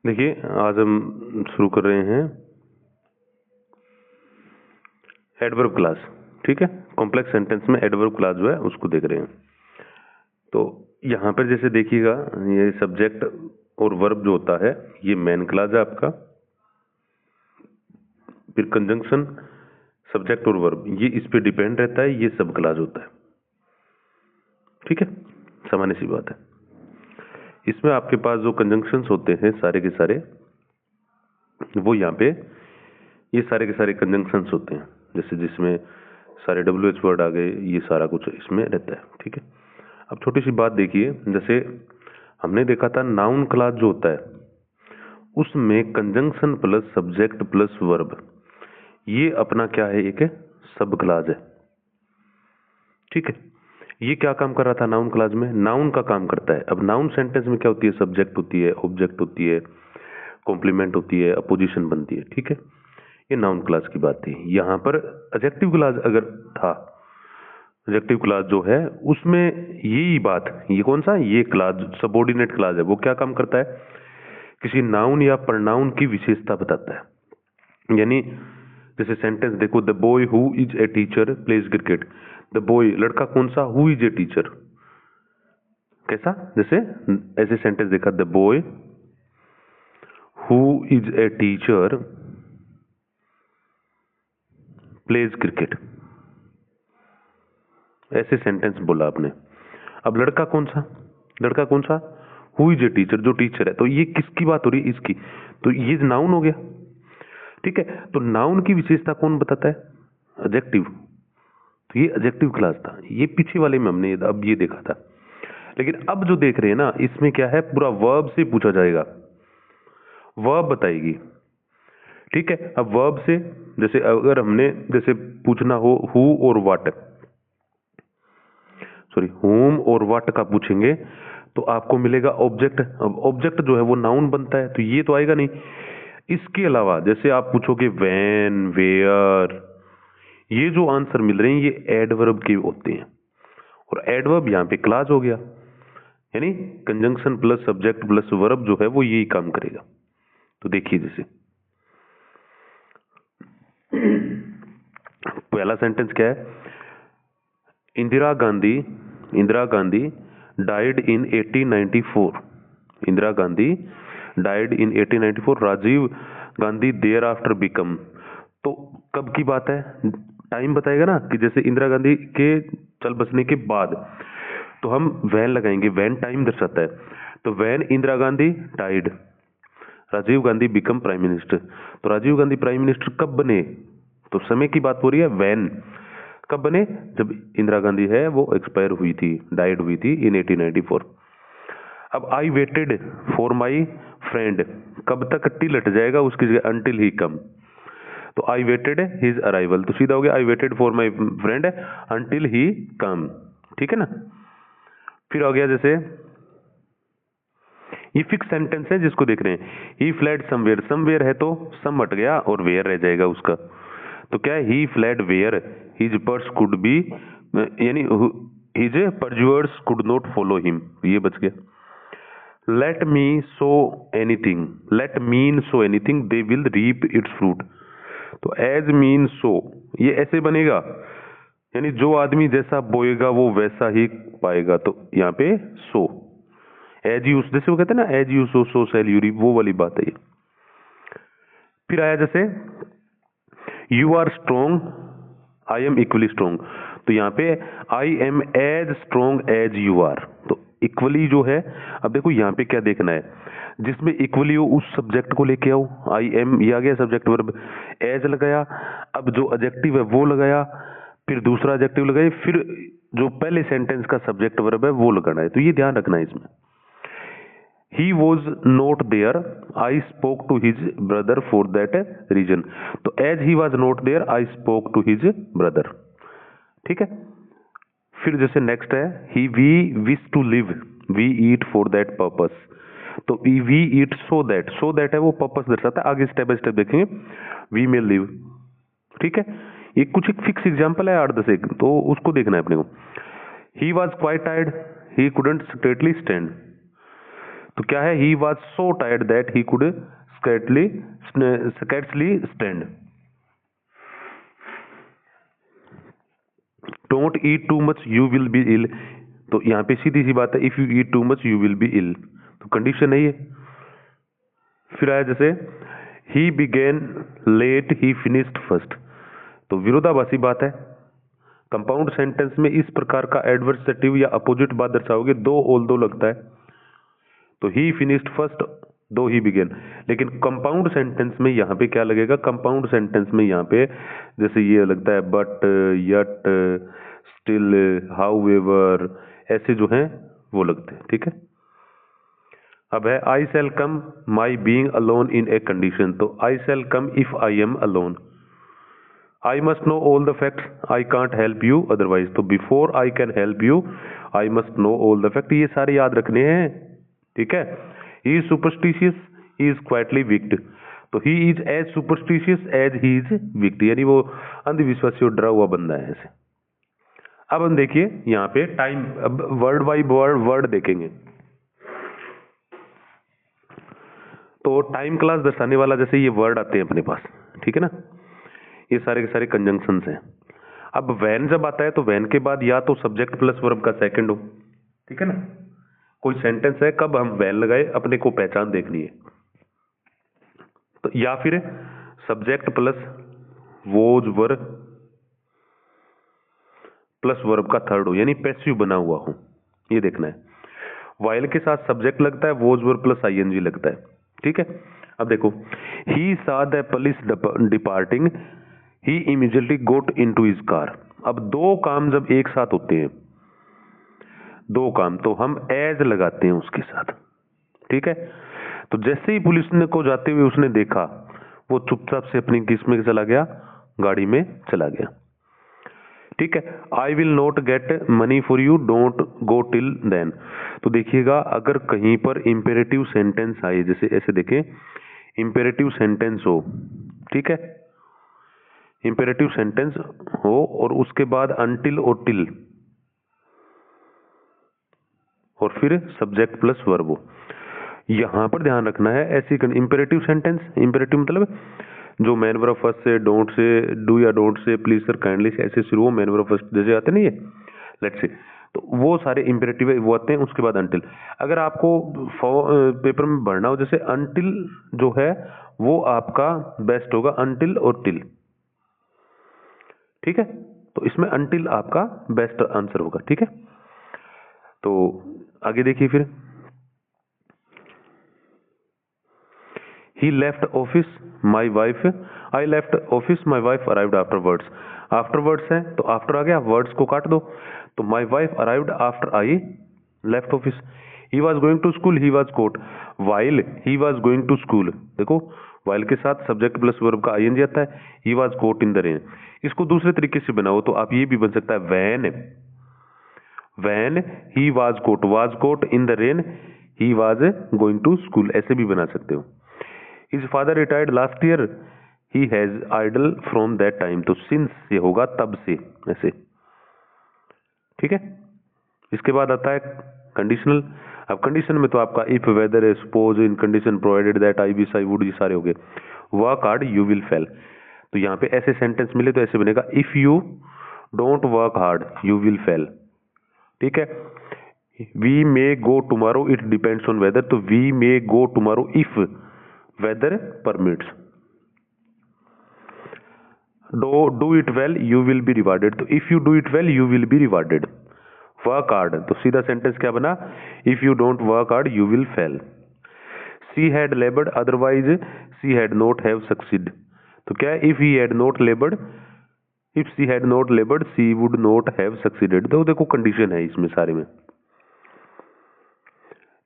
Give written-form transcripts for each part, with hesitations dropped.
देखिए, आज हम शुरू कर रहे हैं एडवर्ब क्लास। ठीक है, कॉम्प्लेक्स सेंटेंस में एडवर्ब क्लास जो है उसको देख रहे हैं। तो यहाँ पर जैसे देखिएगा, ये सब्जेक्ट और वर्ब जो होता है ये मेन क्लास है आपका। फिर कंजंक्शन, सब्जेक्ट और वर्ब ये इस पे डिपेंड रहता है, ये सब क्लास होता है। ठीक है, सामान्य सी बात है। इसमें आपके पास जो कंजंक्शंस होते हैं सारे के सारे, वो यहाँ पे ये सारे के सारे कंजंक्शंस होते हैं। जैसे जिसमें सारे WH वर्ड आ गए, ये सारा कुछ इसमें रहता है। ठीक है, अब छोटी सी बात देखिए, जैसे हमने देखा था नाउन क्लास जो होता है उसमें conjunction plus subject plus verb, ये अपना क्या है, एक सब क्लास है। ठीक है, ये क्या काम कर रहा था नाउन क्लास में, नाउन का काम करता है। अब नाउन सेंटेंस में क्या होती है, सब्जेक्ट होती है, ऑब्जेक्ट होती है, कॉम्प्लीमेंट होती है, अपोजिशन बनती है। ठीक है, ये नाउन क्लास की बात थी। यहाँ पर एडजेक्टिव क्लास अगर था, एडजेक्टिव क्लास जो है उसमें यही बात, ये कौन सा, ये क्लास सबऑर्डिनेट क्लास है, वो क्या काम करता है, किसी नाउन या प्रनाउन की विशेषता बताता है। यानी जैसे सेंटेंस देखो, the boy who is a teacher pledge cricket. The boy लड़का कौन सा, हु इज ए टीचर, कैसा, जैसे ऐसे सेंटेंस देखा, the boy who is a teacher pledge cricket, ऐसे सेंटेंस बोला आपने। अब लड़का कौन सा, लड़का कौन सा, हु इज ए टीचर, जो टीचर है। तो ये किसकी बात हो रही है, इसकी। तो ये नाउन हो गया। ठीक है, तो नाउन की विशेषता कौन बताता है, एडजेक्टिव। तो ये एडजेक्टिव क्लास था, ये पीछे वाले में हमने अब ये देखा था। लेकिन अब जो देख रहे हैं ना, इसमें क्या है, पूरा वर्ब से पूछा जाएगा, वर्ब बताएगी। ठीक है, अब वर्ब से जैसे अगर हमने जैसे पूछना हो हु और व्हाट, सॉरी होम और व्हाट का पूछेंगे तो आपको मिलेगा ऑब्जेक्ट। अब ऑब्जेक्ट जो है वो नाउन बनता है, तो ये तो आएगा नहीं। इसके अलावा जैसे आप पूछोगे व्हेन, वेयर, ये जो आंसर मिल रहे हैं ये एडवर्ब के होते हैं। और एडवर्ब यहाँ पे क्लास हो गया, यानी conjunction plus subject plus verb जो है वो यही काम करेगा। तो देखिए, जैसे पहला सेंटेंस क्या है, Indira Gandhi died in 1894। Indira Gandhi died in 1894। Rajiv Gandhi thereafter become. तो कब की बात है, टाइम बताएगा ना, कि जैसे इंदिरा गांधी के चल बसने के बाद, तो हम वैन लगाएंगे, वैन टाइम दर्शाता है। तो when Indira Gandhi died, Rajiv Gandhi become prime minister. तो राजीव गांधी प्राइम मिनिस्टर कब बने, तो समय की बात हो रही है, वैन कब बने, जब इंदिरा गांधी है वो एक्सपायर हुई थी, डाइड हुई थी इन 1894। अब आई वेटेड फॉर माई फ्रेंड, कब तक टिल हट जाएगा उसकी जगह अंटिल ही कम। तो आई वेटेड हिज अराइवल, तो सीधा हो गया I waited for my friend until he come. ठीक है ना। फिर आ गया जैसे ये फिक्स सेंटेंस है जिसको देख रहे हैं, ही फ्लैड समवेयर, समवेयर है तो सम हट गया और वेयर रह जाएगा उसका। तो क्या है, he fled where his purse could be, यानी his pursuers could not follow him, ये बच गया। Let me sow anything, let men sow anything they will reap its fruit. तो एज मीन सो, ये ऐसे बनेगा, यानी जो आदमी जैसा बोएगा वो वैसा ही पाएगा। तो यहाँ पे सो, एज यू, जैसे वो कहते हैं ना, as you sow so shall you reap, वो वाली बात है ये। फिर आया जैसे you are strong I am equally strong. तो यहाँ पे I am as strong as you are, तो इक्वली जो है। अब देखो यहाँ पे क्या देखना है, जिसमें इक्वली हो उस सब्जेक्ट को लेके आओ, आई एम ये आ गया सब्जेक्ट वर्ब, एज लगाया, अब जो एडजेक्टिव है वो लगाया, फिर दूसरा एडजेक्टिव लगाए, फिर जो पहले सेंटेंस का सब्जेक्ट वर्ब है वो लगाना है। तो ये ध्यान रखना है इसमें। He was not there. I spoke to his brother for that reason. तो as he was not there, I spoke to his brother. ठीक है। फिर जैसे नेक्स्ट है we wish to live, we eat for that purpose। तो we eat so that है वो purpose दर्शाता है। आगे स्टेप बाय स्टेप देखेंगे, we may live। ठीक है, ये कुछ एक फिक्स एग्जांपल है 8-10 एक, तो उसको देखना है अपने को। He was quite tired, he couldn't straightly stand। तो क्या है, he was so tired that he could scarcely stand. Don't eat too much you will be ill, तो यहाँ पे सीधी सी बात है, if you eat too much you will be ill, तो कंडीशन है ये। फिर आया जैसे he began late he finished first, तो विरोधाभासी बात है। कंपाउंड सेंटेंस में इस प्रकार का एडवर्सेटिव या अपोजिट बात दर्शाओगे, दो ऑल दो लगता है, तो ही फिनिश्ड फर्स्ट दो ही बिगेन। लेकिन कंपाउंड सेंटेंस में यहाँ पे क्या लगेगा, कंपाउंड सेंटेंस में यहाँ पे जैसे ये लगता है बट, यट, स्टिल, हाउएवर, ऐसे जो हैं वो लगते हैं, ठीक है। अब है आई शैल कम माई being alone in a condition, तो आई शैल come if I am alone. I must know all the facts, I can't help you otherwise, तो before I can help you I must know all the fact, ये सारे याद रखने हैं, ठीक है। He is superstitious, he is quietly wicked, तो he is as superstitious as he is wicked, यानी वो अंधविश्वासी और डरा हुआ बंदा है ऐसे। अब हम देखिए यहाँ पे टाइम, अब वर्ड बाई वर्ड देखेंगे। तो टाइम क्लास दर्शाने वाला जैसे ये वर्ड आते हैं अपने पास, ठीक है ना, ये सारे के सारे कंजंक्शंस हैं। अब वैन जब आता है तो वैन के बाद या तो सब्जेक्ट प्लस वर्ब का सेकंड हो, ठीक है ना। कोई सेंटेंस है, कब हम वैन लगाए अपने को पहचान देखनी है, तो या फिर subject plus was were plus verb का थर्ड हो, यानी पैसिव बना हुआ हो, ये देखना है। वाइल के साथ सब्जेक्ट लगता है, वोज वर प्लस आईएनजी लगता है, ठीक है। अब देखो, ही saw the police departing, he immediately got into his car। अब दो काम जब एक साथ होते हैं, दो काम, तो हम एज लगाते हैं उसके साथ, ठीक है। तो जैसे ही पुलिस ने को जाते हुए उसने देखा, वो चुपचाप से अपनी किस में चला गया, गाड़ी में चला गया, ठीक है। I will not get money for you, don't go till then, तो देखिएगा अगर कहीं पर इंपेरेटिव सेंटेंस आए, जैसे ऐसे देखें इंपेरेटिव सेंटेंस हो, ठीक है, इंपेरेटिव सेंटेंस हो और उसके बाद अनटिल और टिल और फिर सब्जेक्ट प्लस वर्ब हो, यहां पर ध्यान रखना है। ऐसी इंपेरेटिव सेंटेंस, इंपेरेटिव मतलब जो मैन वर्ब फर्स्ट से, डोंट से, डू या don't say, please sir, kindly से, ऐसे शुरू हो, मैन वर्ब फर्स्ट जैसे आते नहीं है, लेट्स से, तो वो सारे इंपेरेटिव वो आते हैं। उसके बाद अनटिल, अगर आपको पेपर में भरना हो जैसे अनटिल जो है वो आपका बेस्ट होगा, अनटिल और टिल, ठीक है। तो इसमें अनटिल आपका बेस्ट आंसर होगा, ठीक है। तो आगे देखिए फिर, he left office my wife, I left office my wife arrived afterwards, afterwards है तो after आ गया, words को काट दो, तो my wife arrived after I left office। he was going to school, he was caught while he was going to school, देखो while के साथ सब्जेक्ट प्लस वर्ब का ing आता है, he was caught in the rain। इसको दूसरे तरीके से बनाओ तो आप ये भी बन सकता है when he was caught in the rain he was going to school, ऐसे भी बना सकते हो। His father retired last year, he has idle from that time, तो since ये होगा तब से, ऐसे, ठीक है। इसके बाद आता है कंडीशनल। अब कंडीशन में तो आपका if, whether, suppose, in condition, provided that, I wish, I would, ये सारे हो गए। Work hard you will fail, तो यहाँ पे ऐसे सेंटेंस मिले तो ऐसे बनेगा, if you don't work hard you will fail, ठीक है। We may go tomorrow, it depends on weather, तो we may go tomorrow if weather permits. Do it well you will be rewarded, तो if you do it well you will be rewarded. Work hard, तो सीधा sentence क्या बना, if you don't work hard you will fail. She had laboured otherwise she had not have succeed, तो क्या है, if he had not laboured, if she had not laboured she would not have succeeded, तो देखो condition है इसमें सारे में।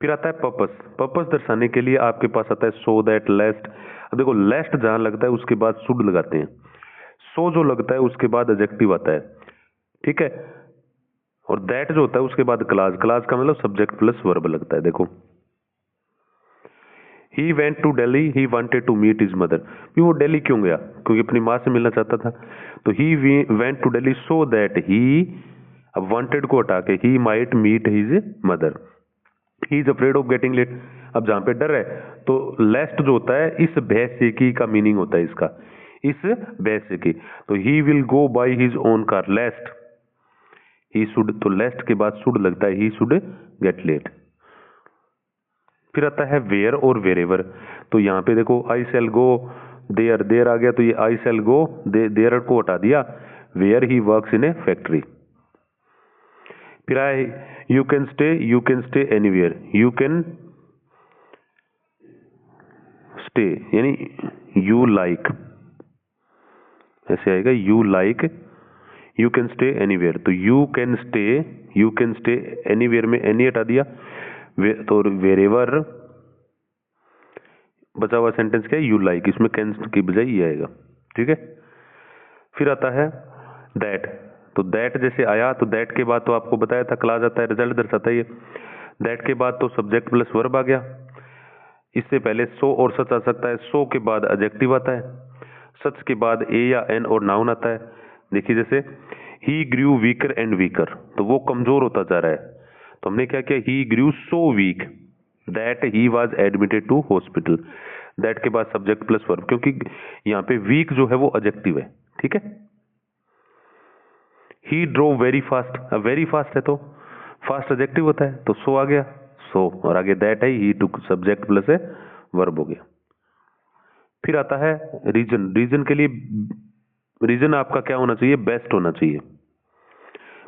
फिर आता है पर्पस। पर्पस दर्शाने के लिए आपके पास आता है सो, दैट, लेस्ट। अब देखो लेस्ट जहां लगता है उसके बाद शुड लगाते हैं, सो जो लगता है उसके बाद एडजेक्टिव आता है, ठीक है, और दैट जो होता है उसके बाद क्लास, क्लास का मतलब सब्जेक्ट प्लस वर्ब लगता है। देखो he went to Delhi, he wanted to meet his mother, वो दिल्ली क्यों गया, क्योंकि अपनी माँ से मिलना चाहता था, तो he went to Delhi so that he, अब वांटेड को हटा के he might meet his mother, he is afraid of getting late. अब जहां पे डर है तो लेस्ट जो होता है इस भय से की का मीनिंग होता है इसका, इस भय से की। तो he will go by his own car, lest he should, तो लेस्ट के बाद शुड लगता है, ही शुड गेट लेट। फिर आता है वेयर और वेरेवर। तो यहाँ पे देखो आई सेल गो देयर, देयर आ गया तो ये आई सेल गो देयर को हटा दिया, where he works in a factory. फिर आए you can stay anywhere, you can stay यानी यू लाइक, ऐसे आएगा you like, you can stay anywhere. तो यू कैन स्टे एनीवेयर में एनी हटा दिया, तो वेरेवर बचा हुआ सेंटेंस क्या है, यू लाइक, इसमें कैन की बजाय ये आएगा, ठीक है। फिर आता है दैट। तो दैट जैसे आया तो दैट के बाद तो आपको बताया था क्लास आता है, रिजल्ट दर्शाता है ये। दैट के बाद तो सब्जेक्ट प्लस वर्ब आ गया। इससे पहले सो और सच आ सकता है, सो के बाद एडजेक्टिव आता है, सच के बाद ए या एन और नाउन आता है। देखिए जैसे ही ग्रू वीकर एंड वीकर, तो वो कमजोर होता जा रहा है, तो हमने क्या किया, he grew so weak that he was admitted to hospital. That के बाद सब्जेक्ट प्लस वर्ब, क्योंकि यहाँ पे वीक जो है वो एडजेक्टिव है, ठीक है। ही ड्रोव वेरी फास्ट, अब वेरी फास्ट है तो फास्ट एडजेक्टिव होता है, तो सो आ गया सो, और आगे दैट है, ही टू सब्जेक्ट प्लस है वर्ब हो गया। फिर आता है रीजन। रीजन के लिए रीजन आपका क्या होना चाहिए, बेस्ट होना चाहिए।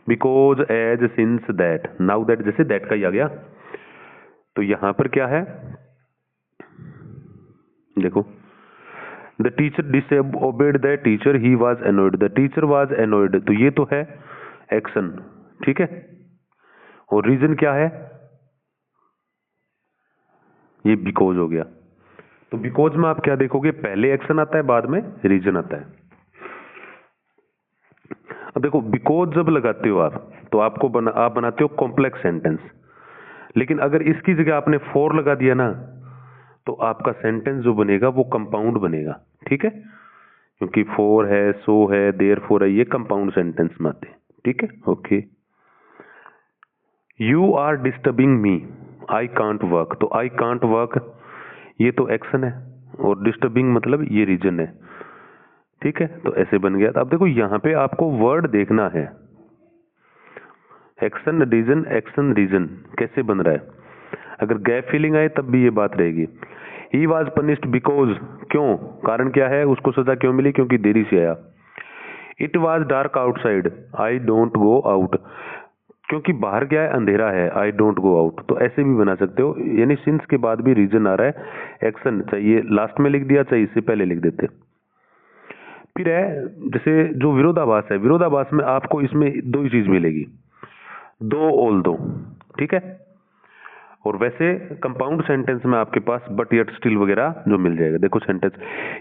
Because as since that, now that जैसे दैट का ही आ गया। तो यहां पर क्या है, देखो the teacher disobeyed the teacher, he was annoyed, the teacher was annoyed, तो ये तो है एक्शन, ठीक है। और रीजन क्या है, ये बिकॉज हो गया। तो बिकॉज में आप क्या देखोगे, पहले एक्शन आता है बाद में रीजन आता है। अब देखो बिकॉज जब लगाते हो आप तो आपको आप बनाते हो कॉम्प्लेक्स सेंटेंस, लेकिन अगर इसकी जगह आपने फॉर लगा दिया ना तो आपका सेंटेंस जो बनेगा वो कंपाउंड बनेगा, ठीक है। क्योंकि फॉर है, सो है, देयर फॉर है, ये कंपाउंड सेंटेंस में आते हैं, ठीक है। Okay, you are disturbing me, I can't work, तो आई कांट वर्क ये तो एक्शन है और डिस्टर्बिंग मतलब ये रीजन है, ठीक है। तो ऐसे बन गया। अब देखो यहां पे आपको वर्ड देखना है, एक्शन रीजन कैसे बन रहा है। अगर गैप फीलिंग आए तब भी ये बात रहेगी। ही वॉज पनिश्ड बिकॉज, क्यों, कारण क्या है, उसको सजा क्यों मिली, क्योंकि देरी से आया। It was dark outside, I don't go out, क्योंकि बाहर क्या है, अंधेरा है, आई डोंट गो आउट। तो ऐसे भी बना सकते हो, यानी सिंस के बाद भी रीजन आ रहा है, एक्शन चाहिए लास्ट में लिख दिया, चाहिए इससे पहले लिख देते। फिर है जैसे जो विरोधाभास है, विरोधाभास में आपको इसमें दो ही चीज मिलेगी, दो ऑल दो, ठीक है। और वैसे कंपाउंड सेंटेंस में आपके पास बट येट स्टिल वगैरह जो मिल जाएगा। देखो sentence,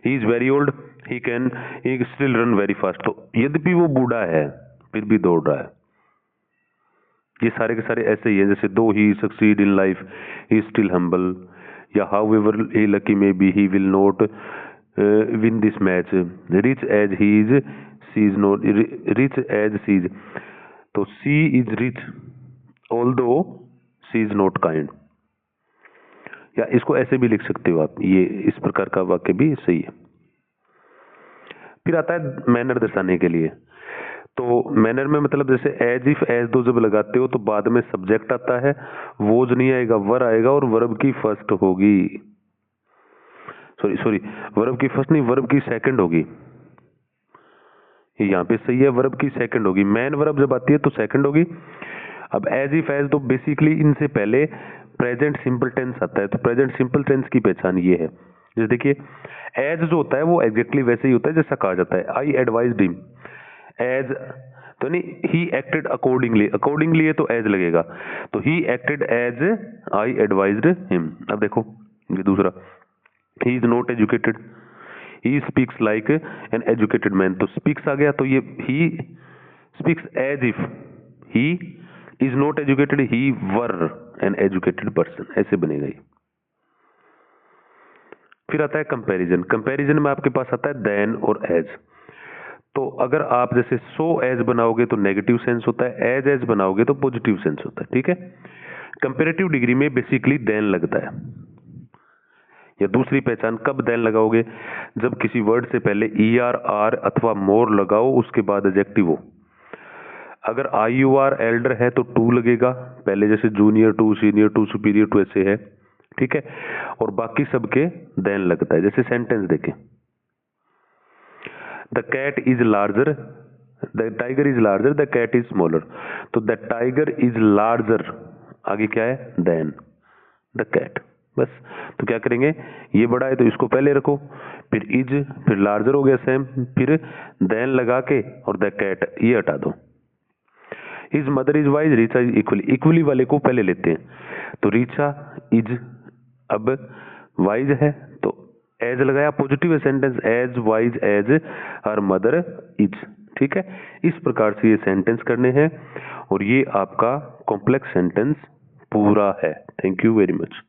he is very old, he can he still run very fast, तो यद्यपि वो बूढ़ा है फिर भी दौड़ रहा है। ये सारे के सारे ऐसे ही है, जैसे though he succeed in life he still humble, या however he lucky may be he will not win this match, rich as he is she is not rich as she is, तो she is rich although she is not kind, या इसको ऐसे भी लिख सकते हो आप, ये इस प्रकार का वाक्य भी सही है। फिर आता है मैनर दर्शाने के लिए। तो मैनर में मतलब जैसे एज इफ एज दो जब लगाते हो तो बाद में सब्जेक्ट आता है, वोज नहीं आएगा, वर आएगा और वर्ब की फर्स्ट होगी, सॉरी वर्ब की फर्स्ट नहीं, वर्ब की सेकंड होगी। यहाँ पे सही है, वर्ब की सेकंड होगी, मैन वर्ब जब आती है तो सेकंड होगी। अब एज इफ एज तो बेसिकली इनसे पहले प्रेजेंट सिंपल टेंस आता है, तो प्रेजेंट सिंपल टेंस की पहचान ये है। जैसे देखिए एज जो होता है वो एग्जैक्टली वैसे ही होता है जैसा कहा जाता है, आई एडवाइज्ड हिम, एज तो नहीं, ही एक्टेड अकॉर्डिंगली, अकॉर्डिंगली है तो एज लगेगा, तो he acted as I advised him. अब देखो ये दूसरा, he is not educated, he speaks like an educated man, तो स्पीक्स आ गया, तो ये he speaks as if he is not educated he were an educated person, ऐसे बनेगा ये। फिर आता है कंपैरिजन। कंपैरिजन में आपके पास आता है देन और एज। तो अगर आप जैसे सो एज बनाओगे तो नेगेटिव सेंस होता है, एज बनाओगे तो पॉजिटिव सेंस होता है, ठीक है। कंपैरेटिव डिग्री में बेसिकली देन लगता है। या दूसरी पहचान कब देन लगाओगे, जब किसी वर्ड से पहले er, आर अथवा मोर लगाओ, उसके बाद एडजेक्टिव हो। अगर IUR एल्डर है तो टू लगेगा पहले, जैसे junior to, senior to, superior to ऐसे है, ठीक है। और बाकी सबके देन लगता है। जैसे सेंटेंस देखें, the cat is larger, the tiger is larger, the cat is smaller. तो द टाइगर इज लार्जर आगे क्या है, देन द कैट, बस। तो क्या करेंगे, ये बड़ा है तो इसको पहले रखो, फिर इज, फिर लार्जर हो गया सेम, फिर देन लगा के और द कैट ये हटा दो। His mother is wise, Richa is equally, equally वाले को पहले लेते हैं। तो रीचा इज अब वाइज है तो एज लगाया, पॉजिटिव है sentence, as wise as her mother is, ठीक है। इस प्रकार से ये सेंटेंस करने हैं और ये आपका कॉम्प्लेक्स सेंटेंस पूरा है। Thank you very much.